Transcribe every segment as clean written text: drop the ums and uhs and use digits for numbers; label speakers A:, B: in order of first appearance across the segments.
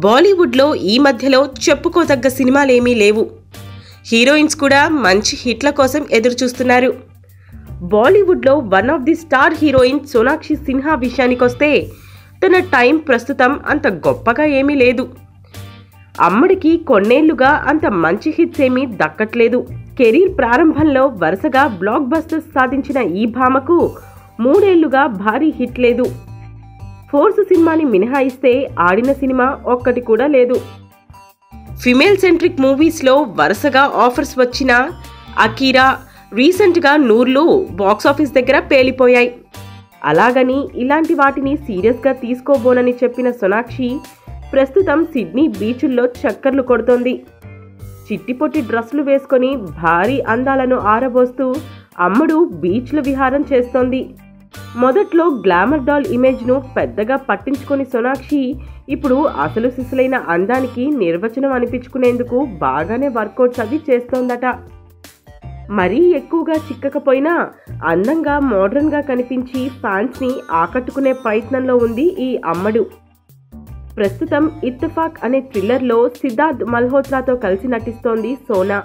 A: బాలీవుడ్లో ఈ మధ్యలో చెప్పుకోదగ్గ సినిమాలేమీ లేవు. హీరోయిన్స్ కూడా మంచి హిట్ల కోసం ఎదురుచూస్తున్నారు. బాలీవుడ్లో one of the star heroine Sonakshi Sinha విషయానికొస్తే తన టైం ప్రస్తుతం అంత గొప్పగా ఏమీ లేదు. అమ్మడికి కొన్నేళ్లుగా అంత మంచి హిట్స్ ఏమీ దక్కట్లేదు. కెరీర్ ప్రారంభంలో వరుసగా బ్లాక్ బస్టర్స్ సాధించిన ఈ భామకు 3 ఏళ్లుగా భారీ హిట్ లేదు. ఫోర్స్ సినిమాని మినహాయిస్తే ఆడిన సినిమా ఒక్కటి కూడా లేదు. ఫిమేల్ సెంట్రిక్ మూవీస్లో వరుసగా ఆఫర్స్ వచ్చిన అకీరా, రీసెంట్గా నూర్లు బాక్సాఫీస్ దగ్గర పేలిపోయాయి. అలాగని ఇలాంటి వాటిని సీరియస్గా తీసుకోబోనని చెప్పిన సోనాక్షి ప్రస్తుతం సిడ్నీ బీచుల్లో చక్కర్లు కొడుతోంది. చిట్టిపొట్టి డ్రెస్సులు వేసుకొని భారీ అందాలను ఆరబోస్తూ అమ్మడు బీచ్ల విహారం చేస్తోంది. మొదట్లో గ్లామర్ డాల్ ఇమేజ్ను పెద్దగా పట్టించుకొని సోనాక్షి ఇప్పుడు అసలు సిసలైన అందానికి నిర్వచనం అనిపించుకునేందుకు బాగానే వర్కౌట్స్ అది చేస్తోందట. మరీ ఎక్కువగా చిక్కకపోయినా అందంగా మోడ్రన్గా కనిపించి ఫ్యాన్స్ని ఆకట్టుకునే ప్రయత్నంలో ఉంది ఈ అమ్మడు. ప్రస్తుతం ఇత్తఫాక్ అనే థ్రిల్లర్లో సిద్ధార్థ్ మల్హోత్రాతో కలిసి నటిస్తోంది సోనా.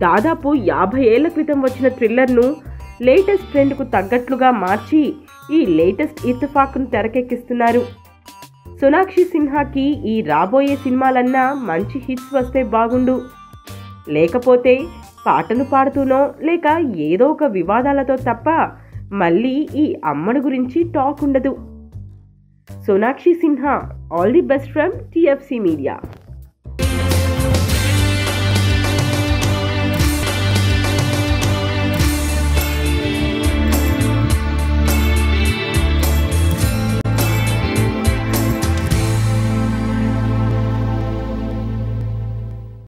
A: దాదాపు 50 ఏళ్ల క్రితం వచ్చిన థ్రిల్లర్ను లేటెస్ట్ ట్రెండ్కు తగ్గట్లుగా మార్చి ఈ లేటెస్ట్ ఇత్తఫాక్ను తెరకెక్కిస్తున్నారు. సోనాక్షి సిన్హాకి ఈ రాబోయే సినిమాలన్నా మంచి హిట్స్ వస్తే బాగుండు. లేకపోతే పాటలు పాడుతూనో లేక ఏదో ఒక వివాదాలతో తప్ప మళ్ళీ ఈ అమ్మడు గురించి టాక్ ఉండదు. Sonakshi Sinha, all the best from TFC media.